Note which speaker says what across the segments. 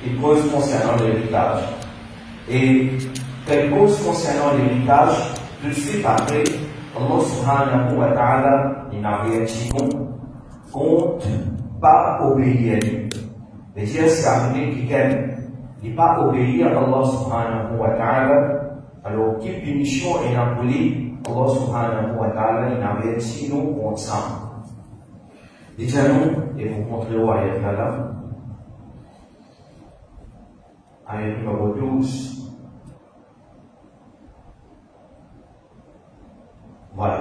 Speaker 1: une cause concernant l'héritage. Et quelle cause concernant l'héritage, tout de suite après, Allah subhanahu wa ta'ala, il avertit contre pas obéir à lui. C'est-à-dire, c'est arrivé qu'il pas obéir à Allah subhanahu wa ta'ala, alors quelle punition est appelée, Allah subhanahu wa ta'ala, il avertit nous contre ça. Déjà nous, et vous montrez au ayat là, ayat numéro 12. Voilà.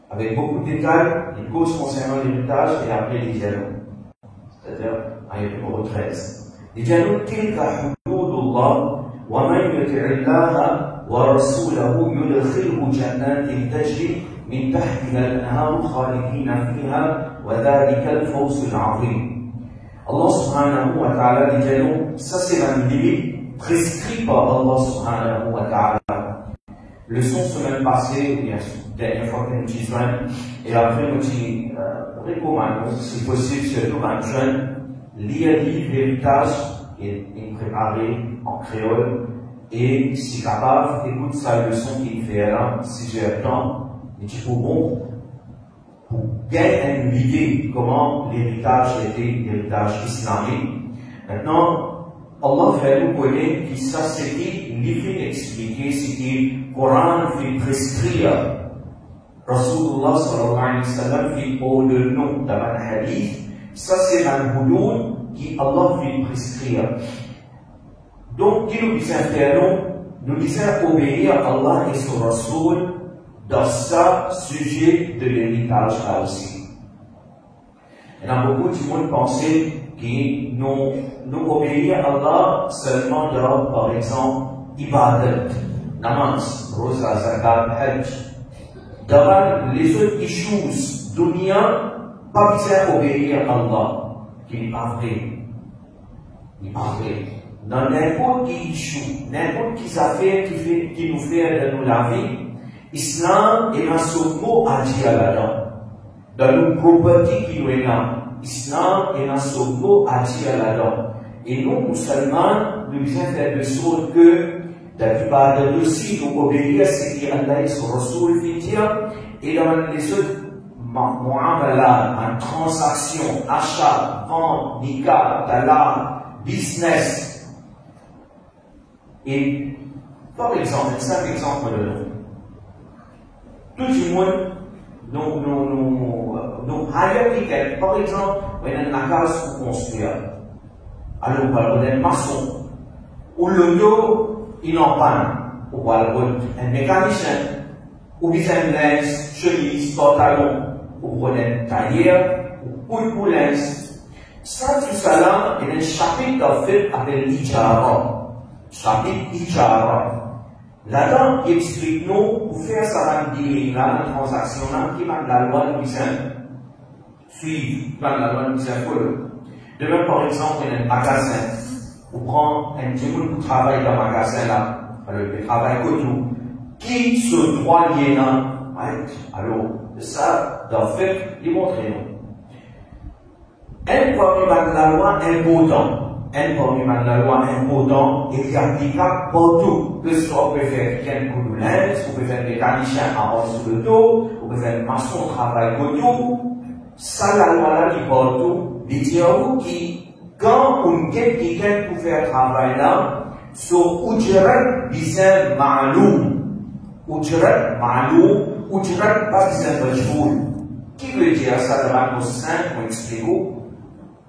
Speaker 1: Avec beaucoup de détails, les causes concernant l'héritage et après les dialogues. C'est-à-dire, ayat numéro 13. Les dialogues, tilka hududullah, wa man yuti'illaha wa rasulahu yudkhilhu jannatin tajri min tahtiha al-anhar khalidina fiha wa dhalika al-fawz al-'azim. Allah subhanahu wa ta'ala, les dialogues, ça c'est la limite prescrite par Allah subhanahu wa ta'ala. Leçon semaine passée, ou bien dernière fois que nous disons, et après nous disons, recommandons, si possible, surtout un jeune, lire le livre Héritage et préparer en créole, et si capable, écoute sa leçon qu'il fait là, si j'ai le temps, et tu peux bon, pour gagner une idée comment l'héritage était l'héritage islamique. Maintenant, Allah fait nous connaître que ça c'était livre expliqué, c'était Coran fait prescrire. Rasulullah sallallahu alayhi wa sallam fait pour le nom d'un hadith. Ça c'est un hudud qui Allah fait prescrire. Donc, qui nous disait faire nous disait obéir à Allah et son Rasul dans ce sujet de l'héritage là aussi. Il y a beaucoup de monde penser que nous obéir à Allah seulement dans, par exemple, ibadat, namaz, rosa, zakat, hajj. Dans les autres issues, dunya, pas besoin d'obéir à Allah, qui n'est pas vrai. Il n'est pas vrai. Dans n'importe quel issue, n'importe quelle affaire qui nous fait de nous la vie, Islam est un seul mot à dire là-dedans. Dans nos propriétés qui nous est là, Islam est un seul mot à dire là-dedans. Et nous, musulmans, nous devons faire de sorte que, d'abord, aussi, nous obéir à ce qu'Allah et son Rasul fait dire, et dans les autres mu'amala, en transaction, achat, vente, nikah, talaq, business. Et, par exemple, 5 exemples de nous. Tout le monde, nous, ailleurs, par exemple, on a une case pour construire. Alors, on va un maçon. Ou le dos, il en panne. Ou un mécanicien. Ou bien un linge, chemise, pantalon. Ou un tailleur. Ou une poulaise. Ça, tout ça là, il y a un chapitre en fait avec l'Ijara. Chapitre Ijara. Là-dedans, il explique nous pour faire ça dans la transaction qui va la loi de Bison. Suivre la loi de Bison. De même, par exemple, il y a un magasin. Vous prenez un petit monde pour travailler dans le magasin là. Alors, il travaille que tout. Qui se droit lié là? Alors, ça, dans le fait, il montre nous. Un parmi la loi important. Un parmi la loi important et qui est applicable partout. Que ce soit, on peut faire quelqu'un pour nous linge, on peut faire des mécaniciens avant sur le dos, on peut faire maçon travail pour tout. Ça, la loi là qui parle tout, il dit à vous qui, quand on get quelqu'un pour faire travail là, sur Ujrat Bizan Ma'loum. Ujrat Ma'loum, Ujrat pas Bizan Majboul. Qui veut dire ça dans la notion 5, on explique où?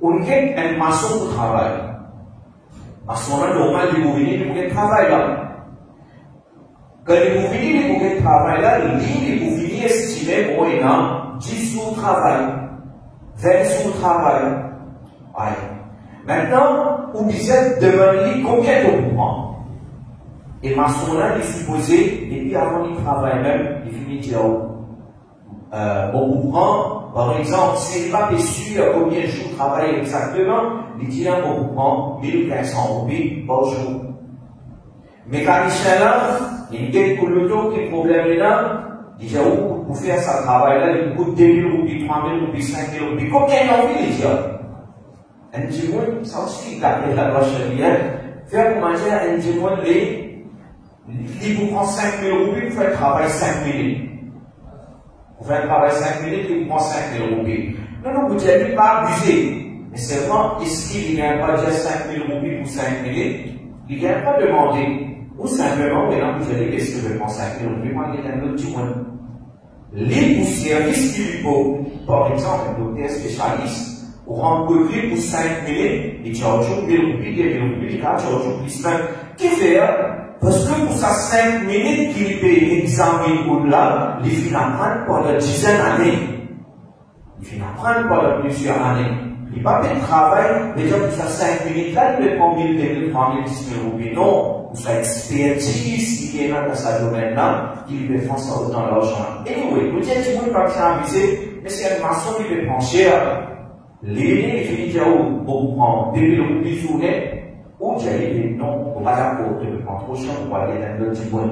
Speaker 1: On get un maçon pour travail. Maçon là, normal, il vous venir pour travail là. Quand il vous venir pour travail là, il vous venir estimer, bon, il y a 10 jours de travail, 20 jours de travail. Ouais. Maintenant, vous devez demander combien de vous prend. Et maçon là, il est supposé, et puis avant il travaille même, il finit de dire, bon, vous prend, par exemple, s'il n'est pas sûr combien de jours de travail exactement, il dit, bon, vous prend 1500 roupies par jour. Mécanicien là, il dit pour le dos, quel problème est là, il dit, pour faire ça travail là, il coûte 2000 roupies, 3000 roupies, 5000 roupies, combien il a envie, il dit, Un jimoun, ça aussi, d'après la loi chérienne, faire comment dire, un jimoun, il vous prend 5 000 roupies, vous faites un travail 5 minutes. Vous faites un travail 5 minutes, il vous prend 5 000 roupies. Non, vous n'allez pas abuser. Mais seulement, est-ce qu'il ne vient pas dire 5 000 roupies pour 5 minutes? Il ne vient pas demander. Ou simplement, maintenant, vous allez, est-ce que je prends 5 000 roupies? Moi, il y a un autre jimoun. Les pour services qu'il lui faut, par exemple, un docteur spécialiste, pour rencontrer pour 5 minutes, il charge 1 000 roupies, 2 000 roupies, il charge plus 5. Qui fait? Parce que pour ça 5 minutes qu'il peut examiner au-delà, il finit apprendre pendant 10 années. Il finit apprendre pendant plusieurs années. Il va faire le travail, mais pour ça 5 minutes là, il peut prendre 1 000, 2 000, 3 000, 10 000 roupies. Non, pour sa expertise qui est là dans ce domaine-là, il peut faire ça dans l'argent. Anyway, vous dites que vous ne pouvez pas abuser, mais c'est une maçon qui peut prendre cher. Les il finit dire, vous prendre 2 000 roupies journée. Ou dire, non, on va d'accord, je vais prendre trop cher, on va aller dans le petit point.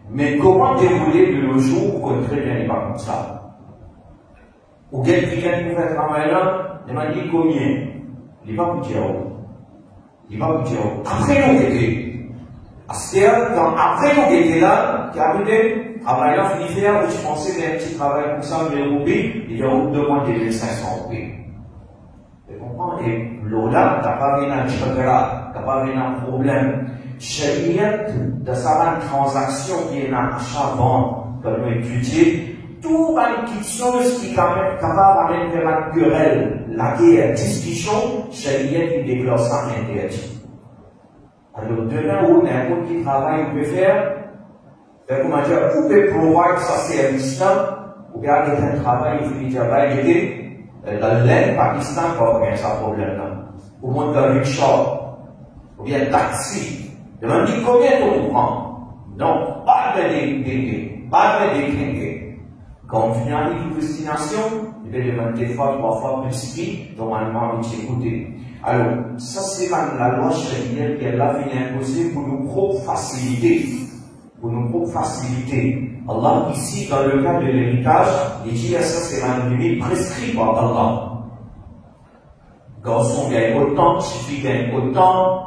Speaker 1: Mais comment dérouler de nos jours pour qu'on très bien n'est pas comme ça? Ou quelqu'un qui fait un travail là, il m'a dit combien? Il va vous dire, il va vous dire, après nous était. Après nous était là, qui arrivait, travail là, fini faire, où tu pensais qu'il y a un petit travail comme ça, 1 000 roupies, il y a demandé 1 500 roupies. Et là, t'as pas vu un chakra, t'as pas vu un problème. Shariat, de sa transaction qui est un achat-vente, comme nous étudier, tout quelque chose qui est capable de faire la querelle, la guerre, discussion, Shariat, il déclare ça interdit. Alors, demain, où n'importe qui travail peut faire, comment dire, vous pouvez provide ce service-là, ou bien avec un travail, il faut dire, dans l'Inde, Pakistan, pas bien ça problème-là. Ou monte dans le rickshaw, ou bien taxi. Demandez combien on prend. Non, pas de déclinguer, pas de déclinguer. Quand on finit à une destination, il va demander 2 fois, 3 fois plus vite, normalement, on écouter. Alors, ça c'est la loi chrétienne qui est là, vient imposer pour nos propres facilités. Pour nos propres facilités. Allah, ici, dans le cas de l'héritage, il dit que ça, c'est un limite prescrit par Allah. Garçon gagne autant, fille gagne autant.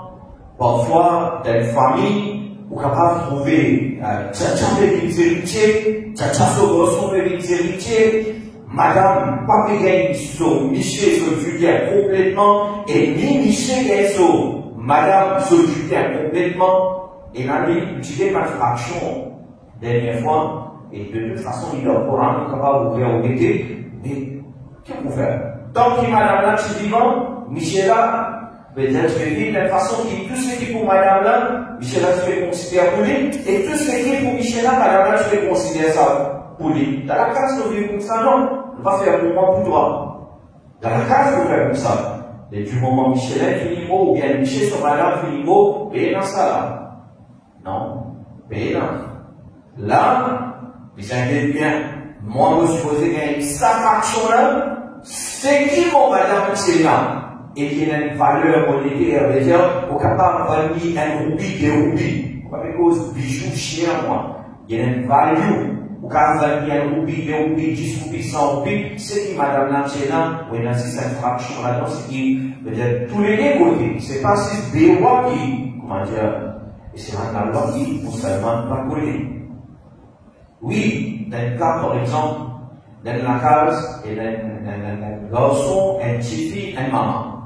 Speaker 1: Parfois, dans une famille, on est capable de trouver tchatcha de héritiers, tchatcha sur garçon de héritiers, madame, papa gagne sur Michel, sur Julien complètement, et ni Michel gagne sur madame, sur Julien complètement, et là, il utilise ma fraction. Dernière fois, et de toute façon, il est au courant, il est capable d'ouvrir au métier, mais qu'est-ce qu'on fait? Tant que madame là, tu vivant, Michel là, peut-être que de la façon qui, tout ce qui est pour madame là, Michel là, tu peux considérer pour lui, et tout ce qui est pour Michel là, madame là, tu peux considérer ça pour lui. Dans la case, on vit comme ça, non, on va faire pour moi, pour toi. Dans la case, on fait comme ça. Et du moment où Michel là, finit mot, ou bien Michel sur madame, finit mot, payez dans ça là. Non, payez dans. Là, vous savez bien, moi, je me suis posé qu'il y a cette action-là, c'est qui mon madame c'est là, et qu'il y a une valeur monétaire, c'est-à-dire, on est capable de vendre un roupi, 2 roupies. Pas de cause bijoux, chien, moi. Il y a une valeur. On est capable de vendre un roupi, 2 roupies, 10 roupies, 100 roupies. C'est qui madame là c'est là, ou il y a cette fraction là-dedans, c'est qui, c'est-à-dire, tous les deux côtés. C'est pas si des rois qui, comment dire, et c'est la loi qui, pour seulement, va coller. Oui, dans le cas, par exemple, dans la case, il y a un garçon, un petit fille, un maman.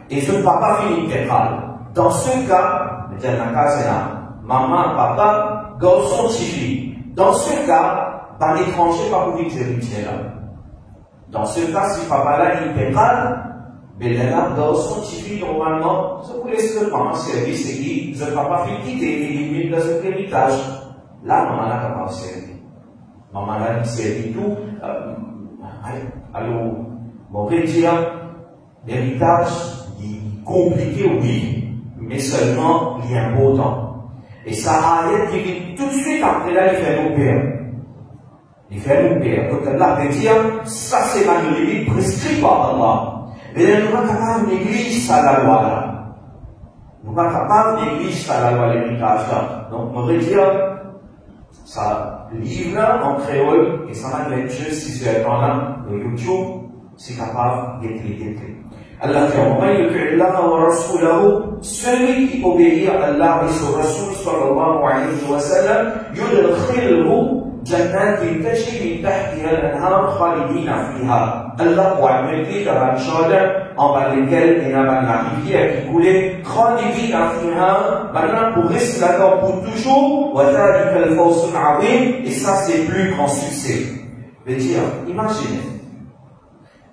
Speaker 1: Et ce papa finit intégral. Dans ce cas, dans la case, c'est là, maman, papa, garçon, petit fille. Dans ce cas, dans l'étranger, pas pour vivre héritier là. Dans ce cas, si papa là est intégral, mais là, garçon, petit fille, normalement, ça vous laisse seulement un service et qui, ce papa fait quitter les limites de cet héritage. Là, maman là capable de servir. Maman là qui servit tout. Alors, mon dire, l'héritage, il est compliqué, oui, mais seulement il est important. Et ça arrive qui vient tout de suite après là, il fait nos pères. Il fait nos pères. Donc là, il dire, ça c'est la limite prescrite par Allah. Mais nous ne sommes pas capables de négliger ça la loi là. Nous ne sommes pas capables de négliger ça la loi l'héritage là. Donc, on va dire, ça livre en créole et ça va être juste si c'est temps là, le YouTube, c'est capable d'être. Allah dit, celui qui obéit à Allah et son Rasoul sallallahu alayhi wa sallam, yudkhilhu jannatin tajri min tahtiha al-anhar khalidina fiha. Allah va mettre dans un jardin en bas desquels il y a la rivière qui coulait, khalidina fiha, maintenant pour rester là-dedans pour toujours, wa dhalika al-fawz al-azim, et ça c'est plus grand succès. Je veux dire, imaginez,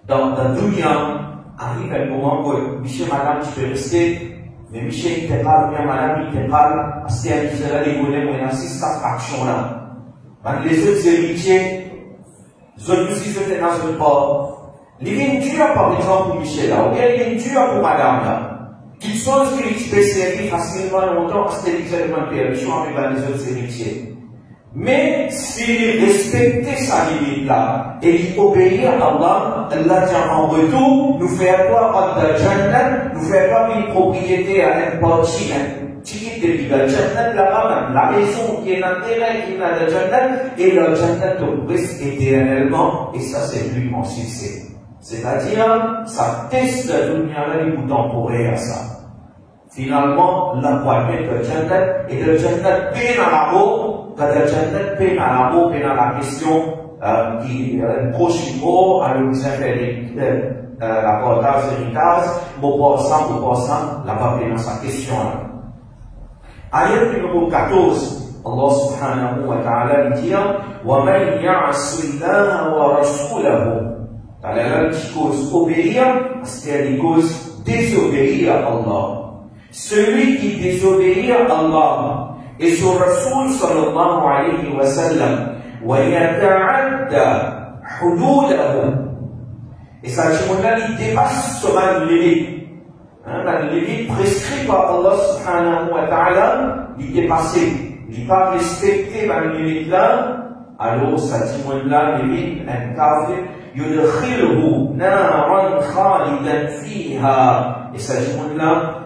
Speaker 1: dans la dunya, arrive un moment où Michel, madame, tu peux rester, mais Michel, il te parle, bien madame, il te parle, parce qu'il y a des volets, où il y a 6-4 actions là. Les autres héritiers, les autres aussi, ils étaient dans un port. Les lignes dures, par exemple, pour Michel là, ou bien les lignes dures pour madame là. Qu'ils sont ce qu'ils peuvent servir facilement longtemps, parce que c'est l'examen de permission avec les autres héritiers. Mais s'il respectait sa limite là et il obéit à Allah, Allah tient en retour, nous fait pas de Jannah, nous fait pas une propriété à n'importe qui, un ticket de la Jannah là-bas, la maison qui est l'intérêt qui est la Jannah, et la Jannah te reste éternellement, et ça c'est plus mon succès. C'est-à-dire, ça teste la dunya là, les bouts temporaires à ça. Finalement, la poignée de Jannah, et le Jannah peine à la mort, quand le Jannah peine à la mort, peine à la question qui est proche du mot, à nous faire la portage héritage, pour ça, là-bas peine à sa question. Ayat numéro 14, Allah subhanahu wa ta'ala dit وَمَنْ يَعْصِ اللَّهَ وَرَسُولَهُ. Alors, qui cause obéir, parce qu'il y a des causes désobéir à Allah. Celui qui désobéit à Allah et son Rasoul sallallahu alayhi wa sallam, وَيَتَعَدَّ حُدُودَهُ. Et ça, il dépasse la limite. La limite prescrite par Allah subhanahu wa ta'ala, il dépasse. Il n'a pas respecté la limite là, alors ça là, limite, un kafir, يُدْخِلْهُ نَارًا خَالِدًا فِيهَا. Et ça là,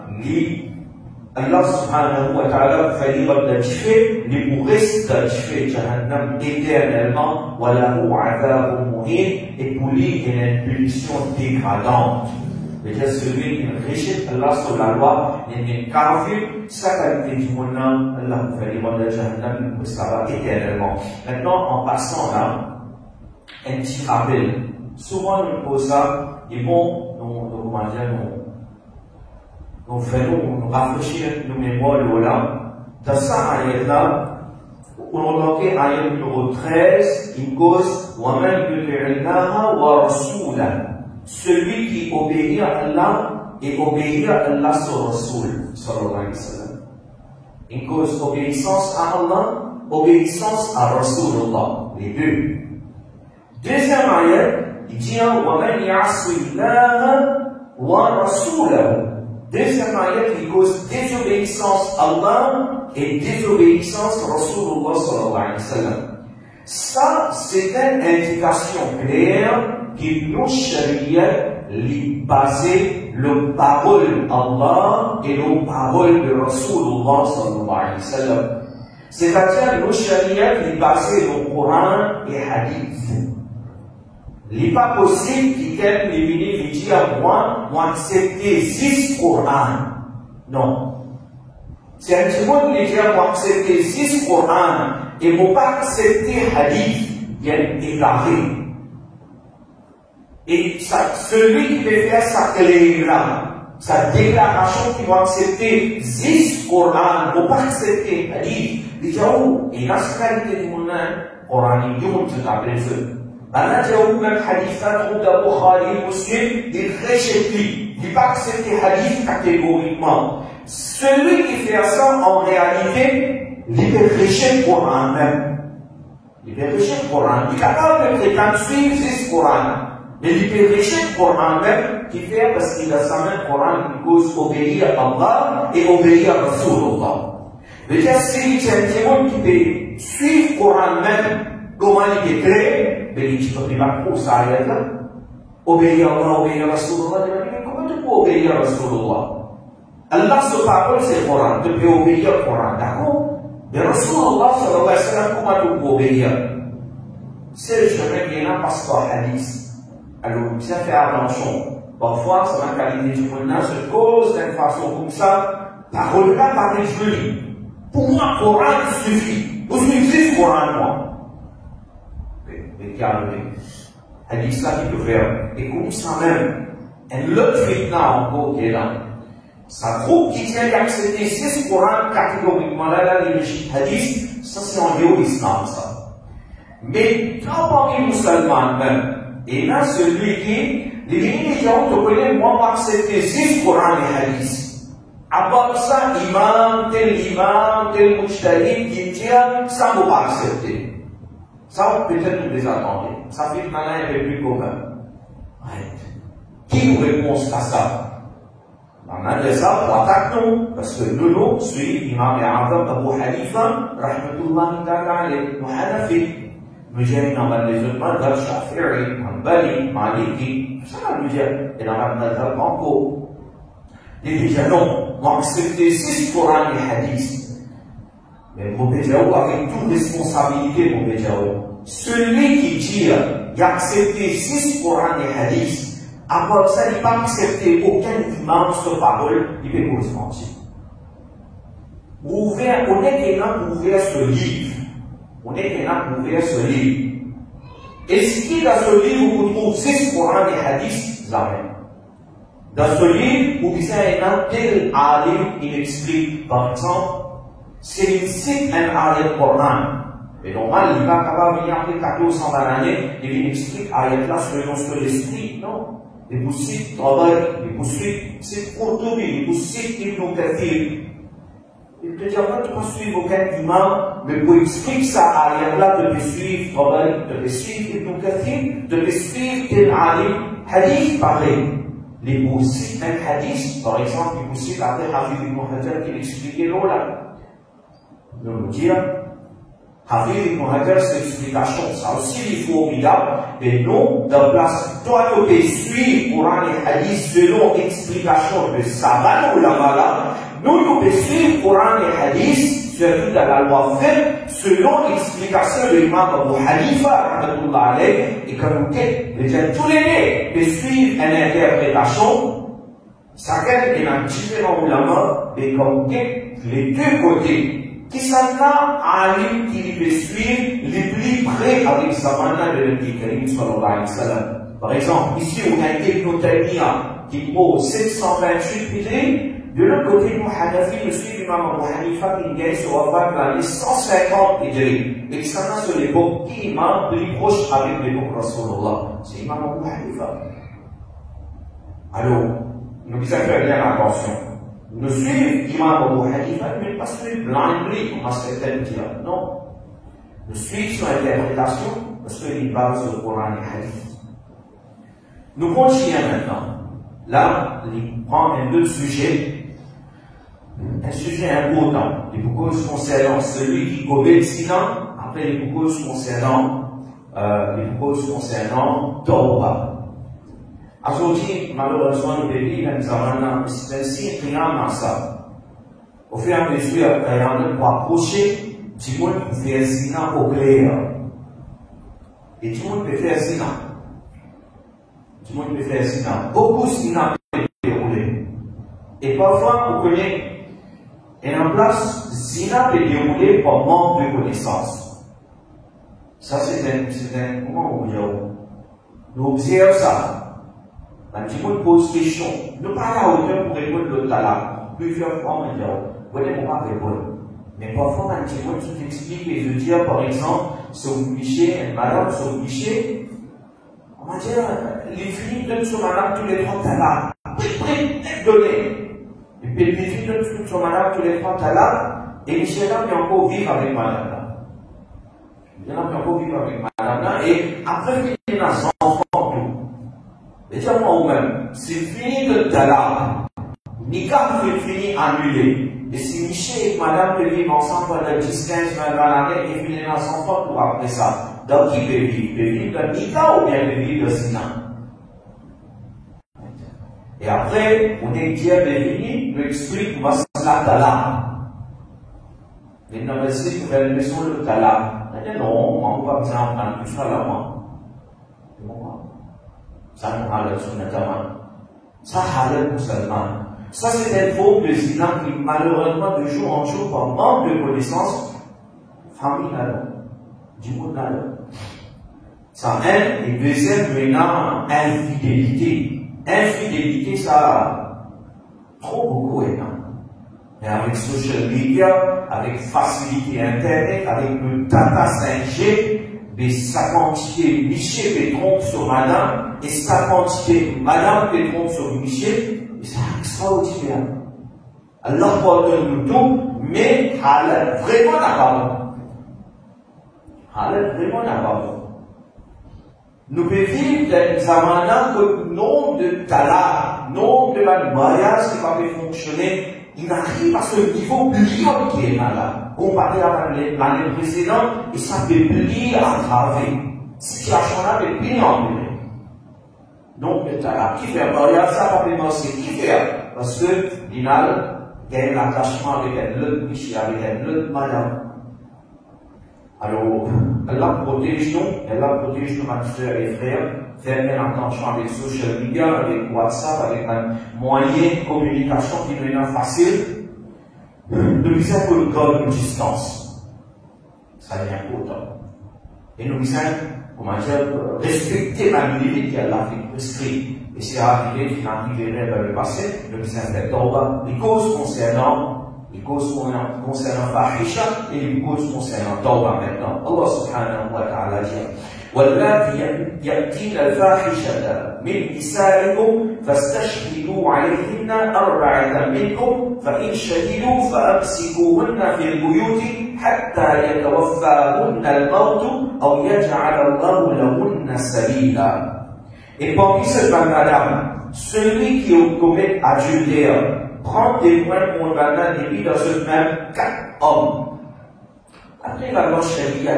Speaker 1: Allah subhanahu wa ta'ala fait l'ibad d'ajfé, les bourristes d'ajfé jahannam éternellement, wa lahu adhabun muhin, et pour lui, il y a une punition dégradante. C'est-à-dire celui qui rejette Allah sur la loi, il est kafir, sa qualité du monde, Allah fait l'ibad de jahannam, ça va éternellement. Maintenant, en passant là, un petit rappel. Souvent, nous pose ça, et bon, nous faisons rafraîchir nos mémoires de l'Olam. Dans ça, ayat-là, on a marqué ayat numéro 13, il cause وَمَنْ يُطِعِ اللَّهَ وَرَسُولَهُ. Celui qui obéit à Allah et obéit à Allah son Rasoul, sallallahu alayhi wa sallam. Il cause obéissance à Allah, obéissance à Rasulullah, les deux. Deuxième ayat, il dit وَمَنْ يَعْصِ اللَّهَ وَرَسُولَهُ. Deuxième ayat qui cause désobéissance à Allah et désobéissance à Rasulullah sallallahu alayhi wa sallam. Ça, c'est une indication claire que nos charia les baser le parole Allah et le parole de Rasulullah sallallahu alayhi wa sallam. C'est-à-dire nos charia les baser le Coran et Hadith. Il n'est pas possible qu'il quelqu'un vienne dire à moi accepter 6 Coran. Non. Si un petit monde lui dit moi accepter 6 Coran et ne pas accepter Hadith, il y a une égaré. Et ça, celui qui peut faire sa clé-là, sa déclaration qu'il va accepter 6 Coran, ne pas accepter Hadith, il dit oh, il a ce qualité du monde, Coran, il dit on se rappelle ça. أنا جاوب من حديثات عند البخاري مسلم il n'est pas accepté hadith catégoriquement. Celui qui fait ça en réalité, il peut rejeter le Coran même. Il peut rejeter le Coran. Il est capable de prétendre suivre ce Coran. Mais il peut rejeter le Coran même qui fait parce qu'il a sa main Coran qui cause obéir à Allah et obéir à Rasulullah. C'est-à-dire si c'est un témoin qui peut suivre le Coran même, comment il est créé, mais il dit que tu vas pour ça, obéir à Allah, obéir à Rasulullah, comment tu peux obéir à Rasulullah? Allah, ce parole, c'est le Coran, tu peux obéir au Coran, d'accord? Mais Rasulullah, sallallahu alayhi wa sallam, comment tu peux obéir? C'est le chemin qui est là parce que hadith. Alors, ça fait attention. Parfois, c'est la qualité du monde se cause d'une façon comme ça, parole-là par les jolis. Pour moi, le Coran suffit. Vous suivez le Coran, moi. Mais regardez, hadith là qui peut faire. Et comme ça même, un autre fitna encore qui est là. Ça groupe qui tient d'accepter 6 Coran catégoriquement là, les hadith, ça c'est en dehors de l'islam, ça. Mais quand parmi les musulmans même, et là, celui qui, les gens te connaissent, moi, m'accepter 6 Coran et hadith. À part ça, imam, tel mujtahid, qui tient, ça ne va pas accepter. Ça, peut-être vous les attendez. Ça fait maintenant un peu plus commun. Qui vous répond à ça? On a dit ça, on attaque nous, parce que nous, suivons l'imam A'azam Abu Hanifa, rahmatullahi ta'ala, les Hanafi. Nous avons dans les autres madhab, Shafi'i, Hanbali, Maliki, ça nous dit, et dans la madhab encore. Les gens ont accepté 6 Coran et hadith. Mais mon Béjaou, avec toute responsabilité, mon Béjaou, celui qui dit, il a accepté 6 Coran et hadith, à part ça, il n'a pas accepté aucun imam sur parole, il peut pas se mentir. On est quelqu'un pour ouvrir ce livre. On est quelqu'un pour ouvrir ce livre. Est-ce qu'il dans ce livre, vous trouvez 6 Coran et hadith? Jamais. Dans ce livre, vous visez un tel alim, il explique, par exemple, c'est une cite un ayat Coran. Et normal, il va capable de venir après 1400 années, et il explique ayat là selon ce l'esprit, non? Et vous citez Tabari, et vous citez Qurtubi, et vous citez Ibn Kathir. Il te dit, en fait, tu ne peux suivre aucun imam, mais pour expliquer ça ayat là, tu peux suivre Tabari, tu peux suivre Ibn Kathir, tu peux suivre tel alim, hadith pareil. Les boussites d'un hadith, par exemple, les boussites après Hafiz ibn Hajar qui l'expliquait là. Nous dire, Hafiz ibn Hajar, c'est l'explication. Ça aussi, il faut formidable. Mais non, dans place, toi, tu peux suivre Coran et hadith selon l'explication de Saban ou là. Nous, nous pouvons suivre Coran et hadith, surtout dans la loi faite, selon l'explication de l'imam Abu Hanifa, et comme vous dites, les gens tous les nés peuvent suivre une interprétation, chacun est un différent ulama, mais comme vous dites, les deux côtés, qui sont là, alim qui peut suivre les plus près avec Zamana de l'Anti Karim sallallahu alayhi wa sallam. Par exemple, ici, on a Ibn Taymiyyah qui vaut 728 Hijri. De l'autre côté, nous, Hanafi, nous suivons l'imam Abu Hanifa qui gagne sur Wafat dans les 150 Hijri. Et qui s'en a sur l'époque qui imam plus proche avec l'époque Rasulullah. C'est l'imam Abu Hanifa. Alors, nous disons faire bien attention. Nous suivons l'imam Abu Hanifa, mais pas suivre blindly, comme certains disent. Non. Nous suivons son interprétation parce qu'il parle sur le Coran et Hadith. Nous continuons maintenant. Là, il prend un autre sujet. Un sujet important, les causes concernant celui qui commet le sinan, après les causes concernant Tawbah. Aujourd'hui, malheureusement, le pays, nous avons c'est ainsi, rien dans ça. Au fur et à mesure, on va approcher, tout le monde peut faire sinan au clair. Et tout le monde peut faire sinan. Tout le monde peut faire sinan. Beaucoup de sinan peuvent dérouler. Et parfois, on connaît. Et en place, zina peut dérouler par manque de connaissance. Ça, comment on dit? Nous observons ça. Un petit peu de pose question. Nous pas à la hauteur pour répondre le talent. Plusieurs fois, on dit, vous ne pas répondre. Mais parfois, un petit peu, tu t'expliques et je dis, par exemple, sur le cliché, un malade sur le cliché, on va dire, les filles donnent sur madame tous les 30 talents. Donner. Et puis, les filles donnent sur madame tous les 30 talents, et les chéras peuvent encore vivre avec madame là. Les gens peuvent encore vivre avec madame là, et après, il y a des enfants, tout. Et dis-moi, vous-même, c'est fini le talent. Nikah fait fini annulé. Et si Michel et madame peuvent vivre ensemble pendant 10, 15, 20 années, et puis les enfants pour après ça. Donc, qui peut vivre? Peut vivre de Nikah ou bien peut vivre de Sina? Et après, on est Dieu béni, nous explique comment c'est la talak. Les novices qui veulent leçon le talak. Non, on va pas besoin de tout ça là, moi. Ça nous a leçon notamment. Ça, halal musulman. Ça, c'est une forme de zina qui, malheureusement, de jour en jour, par manque de connaissances, famille là, du monde là. Ça, un, et deuxième, maintenant, infidélité. Infidélité, ça, trop beaucoup, énorme. Et avec social media, avec facilité internet, avec le data 5G, mais sa quantité Michel qui trompe sur madame, et sa quantité madame qui trompe sur Michel, c'est extraordinaire. Allah pardonne nous tout, mais halal vraiment n'a pas bon. Halal vraiment n'a pas bon. Nous pouvons vivre dans un moment que nombre de talents, nombre de mariages qui peuvent fonctionner, il n'arrive pas à ce niveau brillant qui est là. Comparé à l'année précédente, et ça peut plier aggravé. Situation-là peut plier en plus. Donc, le talent qui fait mariage, ça va pas c'est qui fait. Parce que, final, il y a un attachement avec un autre monsieur, avec un autre madame. Alors, Allah protège nous, ma soeur et frères, faire bien attention avec social media, avec WhatsApp, avec un moyen de communication qui nous est facile. Nous disons que nous gardons une distance. Ça devient important. Et nous disons, comment dire, respecter la limite qu'Allah fait prescrit. Et c'est arrivé, qu'il arriverait vers le passé, nous disons, les causes concernant fahisha et les causes concernant tawbah maintenant. Allah subhanahu wa ta'ala dit واللاتي يأتين الفاحشة من نسائكم فاستشهدوا عليهن أربعة منكم فإن شهدوا فأمسكوهن في البيوت حتى يتوفاهن الموت أو يجعل الله لهن سبيلا. Et parmi ces madame, celui qui commet adultère prend témoin condamnant des vies dans ce même 4 hommes. Après la loi charia,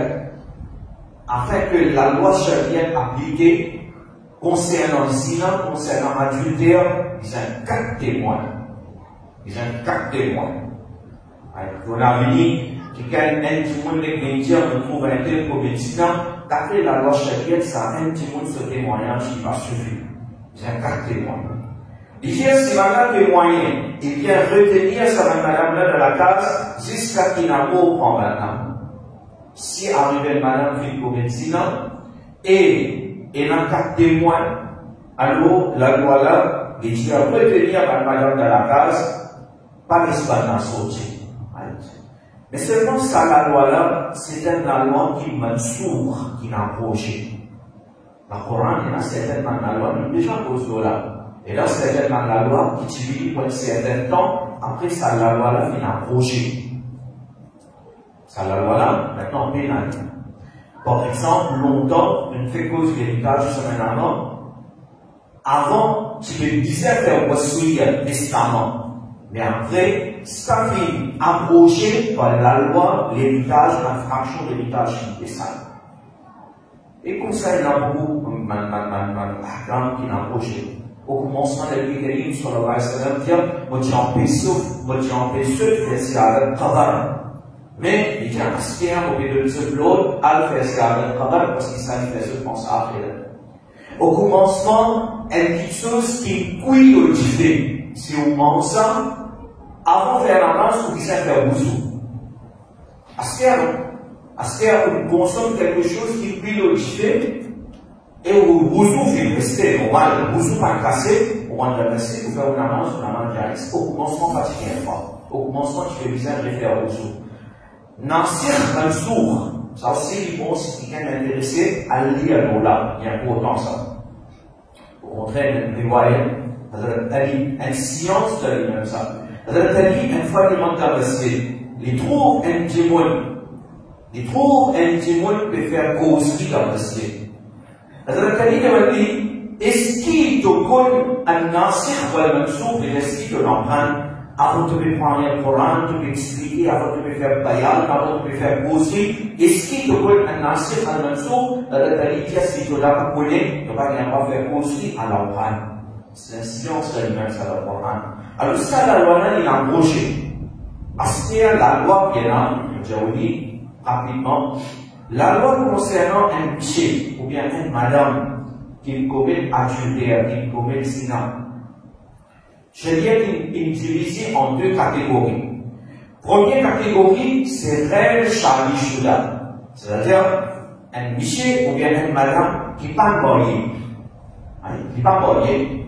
Speaker 1: afin que la loi charia appliquée concernant le zina, concernant l'adultère, ils ont 4 témoins. On a dit que quand un petit monde de trouve un tel comme zina, d'après la loi charia, ça a un petit monde ce témoignage qui va suffire. Ils ont 4 témoins. Il vient, si madame est moyen, il vient retenir sa madame-là dans la case jusqu'à qu'il n'a pas prend madame. Si arrive madame fait commettre zina, et il a 4 témoins, alors la loi là, il dit à retenir madame dans la case, pas l'espace d'en sortir. Mais seulement ça, la loi là, c'est une loi qui m'a sourd, qui n'a approché. La Coran, il y a certainement la loi, mais déjà cause là. Et là, c'est la loi qui utilise pour un certain temps, après ça, la loi là, il a approché. Ça, la loi là, maintenant, pénal. Par exemple, longtemps, une fait cause d'héritage semaine avant, tu me disais faire un testament. Mais après, ça fait approché par la loi, l'héritage, la fraction de l'héritage qui est ça. Et comme ça, il y a beaucoup qui n'a approché. Au commencement de l'Église, sur le Vaïsallam, dit, moi, c'est à la mais il y a un aspect au milieu de ce l'autre, à faire ce parce qu'il s'agit de ce qu'on après. Au commencement, il y a quelque chose qui couille au diffé. Si on mange ça, avant de faire la masse, on dit faire bousou. Asker, on consomme quelque chose qui couille au diffé, et au bousou fait rester normal. Le bousou pas cassé, on va le laisser pour faire une amance, direct. Au commencement, fatigué un fois. Au commencement, tu fais bizarre de faire bousou. Nasir Mansour, ça aussi, il pense si quelqu'un est intéressé à lire l'Ola, il y a pour autant ça. Au contraire, il y a une science de lui-même ça. C'est-à-dire, une fois qu'il manque d'arrêter, il trouve un témoin. Il trouve un témoin qui peut faire causerie d'arrêter. C'est-à-dire, est-ce qu'il te connaît un Nasir Mansour, et est-ce qu'il te l'emprunte? Avant de prendre le Coran, de expliquer, avant de faire bayan, avant de faire causerie, est-ce qu'il te connaît un Nasir al-Mansour, c'est-à-dire, si tu l'as connais, tu vas pas faire causerie à l'emprunte. C'est un silence de lui-même, ça, le Coran. Alors, ça, la loi là, il a embauché. Parce que la loi qui est là, je vous dis, rapidement, la loi concernant un monsieur, ou bien une madame, qui commet adultère, qui commet zina, Sharia est divisée en deux catégories. Première catégorie, c'est règle Shari Shuda. C'est-à-dire, un monsieur ou bien une madame qui n'est pas mariée. Qui n'est pas mariée.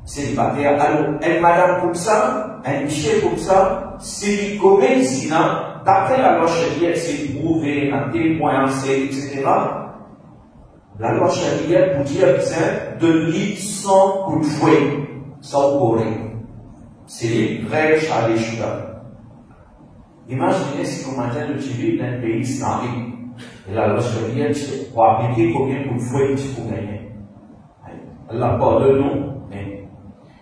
Speaker 1: Célibataire. Alors, une madame comme ça, un monsieur comme ça, s'il commet zina, d'après la loi Sharia, c'est prouvé, un témoin, etc. La loi Sharia, pour dire que de lui sans coup de fouet, sans courir. C'est les vrais Shari Shuda. Imaginez si vous maintenant le TV d'un pays islamique. Et la loi Sharia, pour appliquer combien de coups de fouet il faut gagner. Allah pardonne-nous.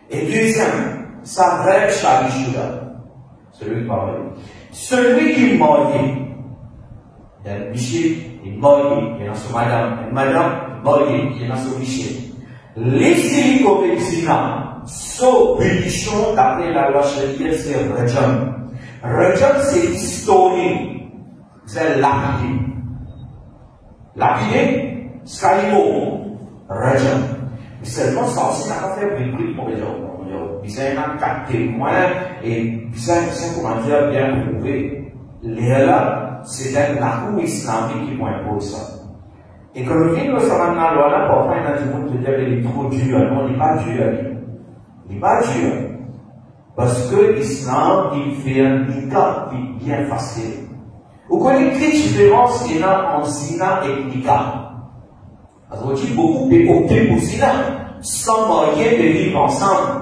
Speaker 1: Et deuxième, sa vraie Shari Shuda. Celui qui parle. Celui qui est marié. Il y a un monsieur, il est marié. Il y a une madame, mariée. Il y a un monsieur. Laissez-les commettre zina, sauf punition d'après la loi Sharia, c'est Rajam. Rajam, c'est historique. C'est lapidé. Lapidé, Skalimo. Rajam. Mais seulement ça aussi n'a pas fait bruit pour les gens. Ils ont quatre témoins et ils ont comment dire bien prouvé. Là, c'est un accord islamique qui impose ça. Et quand on vient de ça maintenant, là, parfois, il y a des gens qui disent qu'il est trop dur. Non, il n'est pas dur. Il n'est pas dur. Parce que l'islam, il fait un nikah bien facile. Vous connaissez quelle différence il y a entre zina et nikah? Alors, on dit beaucoup opter pour zina, sans marier de vivre ensemble.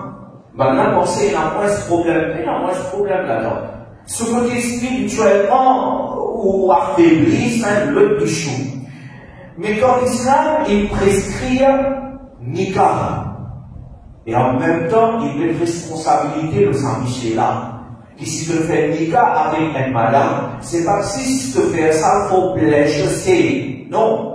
Speaker 1: Maintenant, pensez, il y a moins ce problème. Il y a moins ce problème là-dedans. Ce côté spirituellement ou affaibli, c'est le bichou. Mais quand l'islam, il prescrit nikah. Et en même temps, il met responsabilité de s'en là. Et si tu fais nikah avec une madame, c'est pas si tu fais ça, il faut plaisir. Non.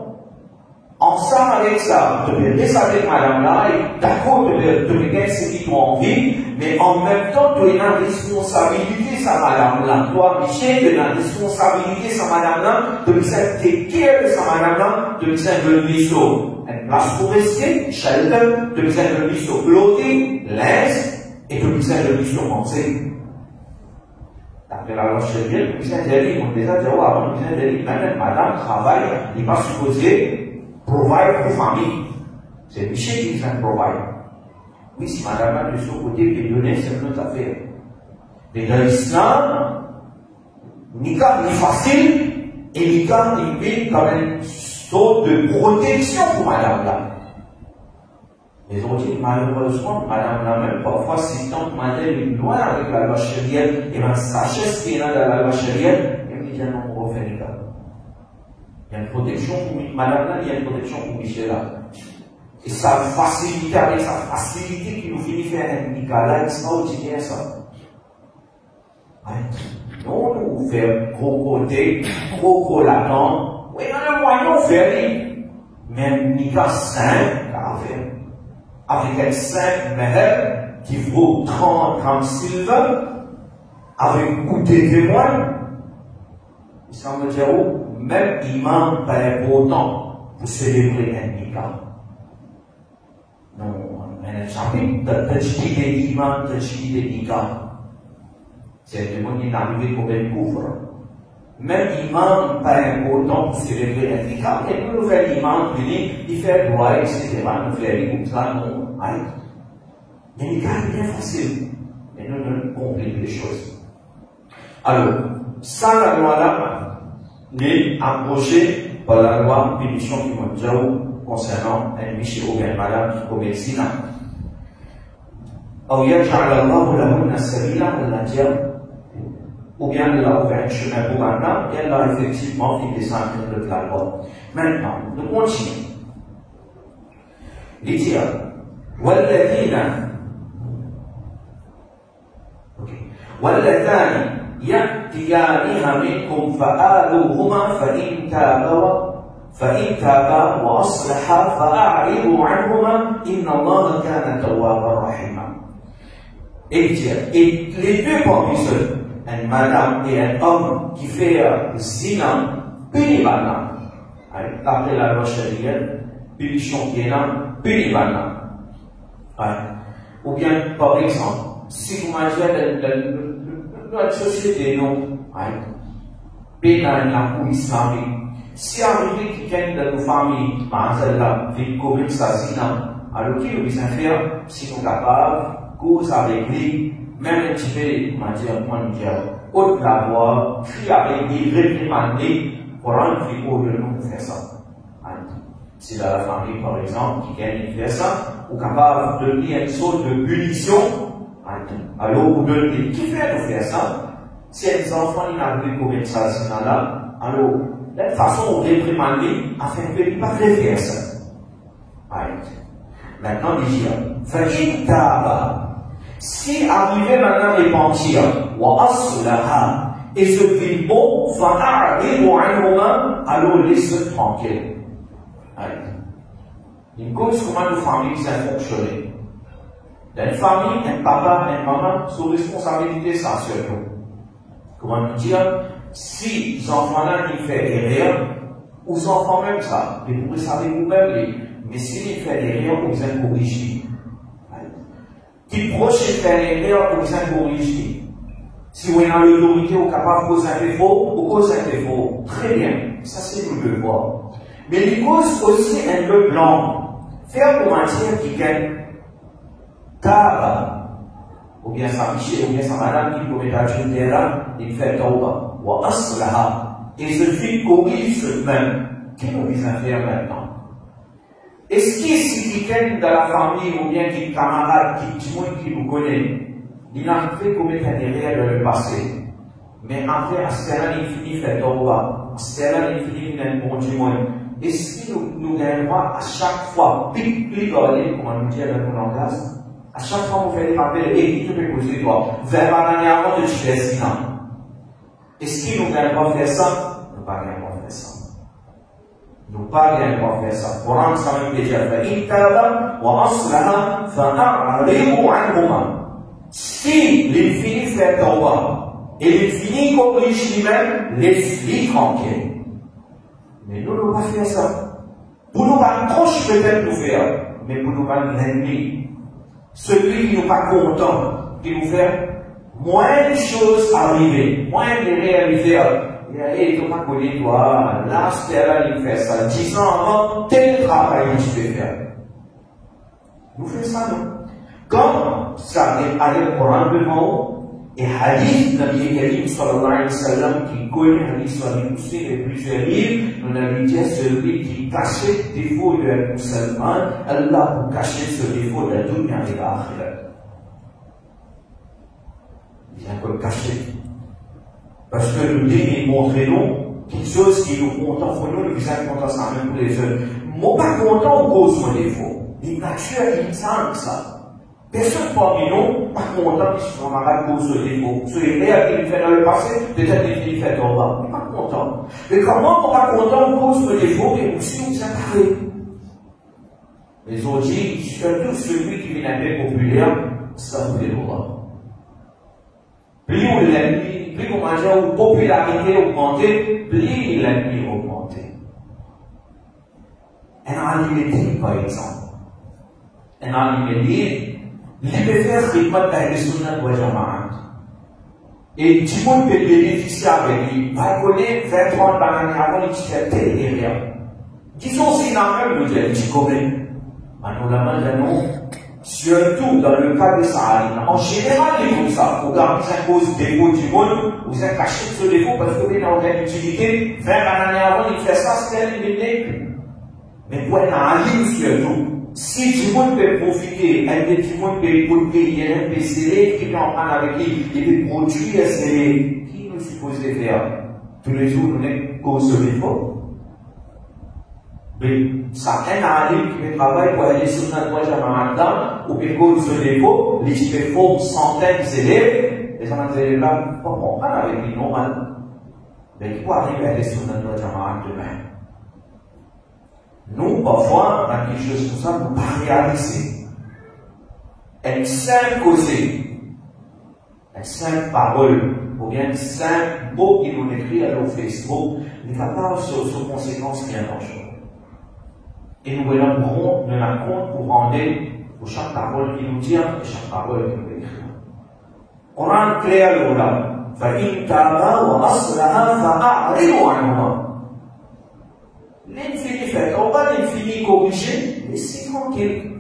Speaker 1: Ensemble avec ça, tu peux rester avec madame là, et d'accord, tu peux gagner ce qui t'ont envie, mais en même temps, tu as une responsabilité, sa madame là. Toi, Michel, tu as une responsabilité, sa madame là, tu peux take care de sa madame là, tu peux de lui sur une place pour rester, shelter, tu peux de lui sur clothing, linge, et tu peux de lui sur manger. D'après la loi Sharia, tu peux dire, on déjà dit, on déjà dit, même madame travaille, il n'est pas supposé provide pour famille. C'est Michel qui vient provide. Oui, si madame a de son côté peut donner, c'est une autre affaire. Mais dans l'islam, nikah est facile et nikah il met quand même une sorte de protection pour madame là. Mais on dit malheureusement, madame là même parfois si tant que madame est loin avec la loi Sharia et ma sagesse qui est là dans la loi Sharia, elle dit non, on refait nikah. Il y a une protection pour madame là, il y a une protection pour Michel là. Et sa facilité, avec sa facilité qui nous finit faire un nikah là, il sera aussi bien ça. Non, nous faire gros côté, gros latent. Oui, on a moyen de faire, mais un nikah simple à faire. Avec un simple meher qui vaut 30 silver, avec goûter témoin. Il semble dire, même imam pas important pour célébrer un nikah. Non, un chapitre, tajdi des imams, tajdi des nikah. C'est le monde qui est arrivé comme un couvre. Même imam pas important pour célébrer un nikah, mais nous faisons l'imam, il fait droit, etc. Nous faisons comme ça, non. Le nikah est bien facile, mais nous ne compliquons les choses. Alors, ça, la loi là, n'est approché par la loi punition qui m'a dit concernant un monsieur ou bien madame qui commet zina. Ou bien il a ouvert un chemin pour maintenant, et elle a effectivement fait descendre de la loi. Maintenant, nous continuons. Il dit, واللذان يأتيانها منكم فآذوهما فإن تابا وأصلحا فأعرضوا عنهما إن الله كان توابا رحيما. Et les deux parmi eux, une madame et un homme qui fait zina, puni maintenant. Après la loi Sharia, punition qui est là, puni maintenant. Ou bien, par exemple, si vous mangez dans notre société, non, dans la cour islamique, si arrivé quelqu'un de nos familles, là, vit comme ça, alors qu'il nous faire, si nous sommes capables, cause avec lui, même un petit peu, haute la voix, crier avec lui, réprimander, pour rendre plus haut de nous faire ça. Si dans la famille, par exemple, qui gagne faire ça, ou capable de donner une sorte de punition, alors vous donnez qui fait de faire ça. Si les enfants n'arrivent pas à commettre ça, alors, de toute façon, on réprimander afin que ne pas faire ça. Maintenant, il dit, si arrivé maintenant à repentir, et se dit bon, alors laisse tranquille. Une cause comment nos familles ça fonctionner. Dans une famille, un papa, une maman, sous responsabilité, ça surtout. Comment nous dire, si les enfants-là, ils font erreur, ou les enfants même ça, mais vous le savez vous-même, mais s'ils font erreur, vous êtes corrigé. Qui proche fait erreur, vous êtes corrigé. Si vous avez l'autorité, vous êtes capable de causer un défaut, vous causez un défaut. Très bien, ça c'est le devoir. Mais il cause aussi un peu blanc. Faire pour matière qui gagne, car, ou bien sa bichée, ou bien sa madame qui commet la terre, il fait tauba, ou aslaha, et se fait corrige même. Qu'est-ce qu'on vient faire maintenant? Est-ce qu'il y a quelqu'un dans la famille, ou bien qui camarade, qui nous connaît, il a fait commettre un erreur dans le passé, mais après, à ce moment-là, il finit faire tauba, à ce moment-là, il finit un bon témoin. Est-ce que nous gagnons à chaque fois, plus parler, comme on nous dit dans mon langage, à chaque fois qu'on fait des rappels, et qui te fait poser toi, vers la dernière avant de te faire sinon. Est-ce que nous gagnons à faire ça? Nous pas gagnons à faire ça. Nous pas gagnons à faire ça. Pour rendre ça même déjà fait, si l'infini fait tauba, et l'infini corrige lui-même, laisse-lui tranquille. Mais nous ne pas faire ça. Pour nous pas proche peut-être nous faire, mais pour nous pas l'ennemi. Celui qui nous pas content, qui nous fait moins de choses arriver, moins de réaliser. Et tu m'as connu toi, là, c'était là, il fait ça. 10 ans avant, tel travail que tu peux faire. Nous faisons ça, non? Comme ça est allé au Coran devant, et hadith, Nabi Karim sallallahu alayhi wa sallam, qui connaît hadith sallallahu alayhi et plusieurs livres, nous avons dit celui qui cachait le défaut de musulman, Allah pour cacher ce défaut de la dunya et de l'akhirat. Il est un peu caché. Parce que nous devons montrer nous quelque chose qui nous content pour nous, le visage content ça même pour les autres. Moi, pas content au cause de mon défaut. Les natures, ils sentent ça. Personne parmi nous, pas content qu'ils soient malades pour ce défaut. Ce erreur qu'il fait dans le passé, peut-être qu'il fait en bas. Il n'est pas content. Mais comment on n'est pas content pour ce défaut et aussi on s'est parlé? Les autres disent, surtout celui qui vient d'être populaire, ça vous fait droit. Plus on mange ou popularité augmentée, plus l'ennemi augmenté. Un animé par exemple. Un animé il peut faire khidmat d'Ahl Sunnah wal Jama'at. Et tout le monde peut bénéficier avec lui. Pas connaître 20-30 bananes avant, il fait tel et rien. Disons, c'est normal, nous dire, tu connais. Maintenant, surtout dans le cas de Sahara, en général, il est comme ça. Vous gardez ça cause défaut du monde, vous êtes caché ce défaut parce que vous êtes en train d'utilité. 20 bananes avant, il fait ça, c'est éliminé. Mais pour un livre surtout, si tout le monde peut profiter, et que tout le monde peut écouter, il y a un PC qui est en train avec lui, il peut produire ces qui nous suppose de faire tous les jours, nous n'avons cause de défaut. Mais ça un livre qui travaille pour aller sur notre voie Jama'at, ou bien cause de défaut, les qui forment centaines d'élèves, les gens d'élèves là, pas comprendre avec lui normal. Mais il faut arriver à aller sur notre voie Jama'at demain. Nous, parfois, dans quelque chose comme ça, nous ne pas réaliser. Une simple causée, une simple parole, ou bien un simple mot qui nous écrit à nos Facebook, n'est capable sur conséquences bien dangereuses. Et nous voyons ne la compte pour rendre pour chaque parole qu'il nous dit et chaque parole qu'il nous écrit. Coran clair là. فإن تابا وأصلحا فأعرضوا عنهما. L'infini fait, on va l'infini corriger, laissez tranquille.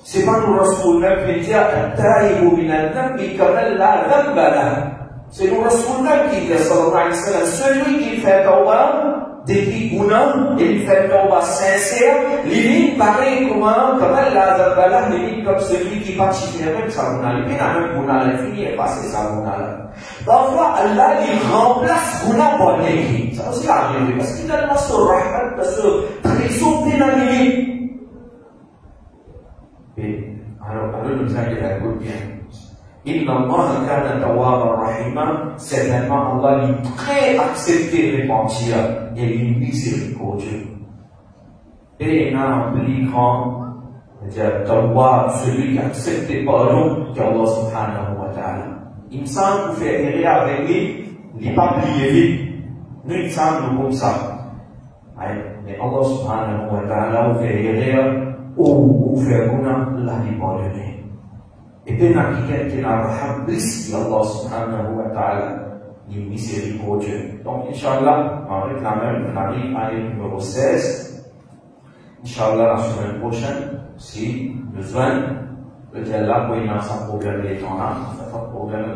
Speaker 1: C'est pas nous Rasoul même qui dit Taïbou minal qui kamel la dhanbala. C'est nous Rasoul même qui dit sallallahu alayhi wa sallam, celui qui fait tawbah, dès qu'il gouna, il fait tawbah sincère, limite pareil comment, kamel la dhanbala, limite comme celui qui participe même sa gouna. Il a même gouna, l'infini est passé sa gouna. Parfois, Allah il remplace gouna par l'écrit. Ça aussi arrive, parce qu'il a le masur rahmat, parce que trésor pénalisé. Alors nous allons la bien. Inna Allah kana tawwaban rahima. Certainement Allah est très accepté repentir et il est miséricordieux. Et il a un plus grand, c'est-à-dire tawwab, celui qui est accepté par nous, qui est Allah subhanahu wa ta'ala. Il me semble que faire errer avec lui, il n'est pas plié. Nous, il me semble comme ça. Mais Allah subhanahu wa ta'ala fait errer ou faire guna, Allah lui pardonne. Et bien, quelqu'un qui n'a pas blessé Allah subhanahu wa ta'ala, il est miséricordieux. Donc, Inch'Allah, on réclame, on arrive à l'année numéro 16. Inch'Allah, la semaine prochaine, si besoin, peut-être là, pour y avoir un problème d'étendard, ça fait pas de problème.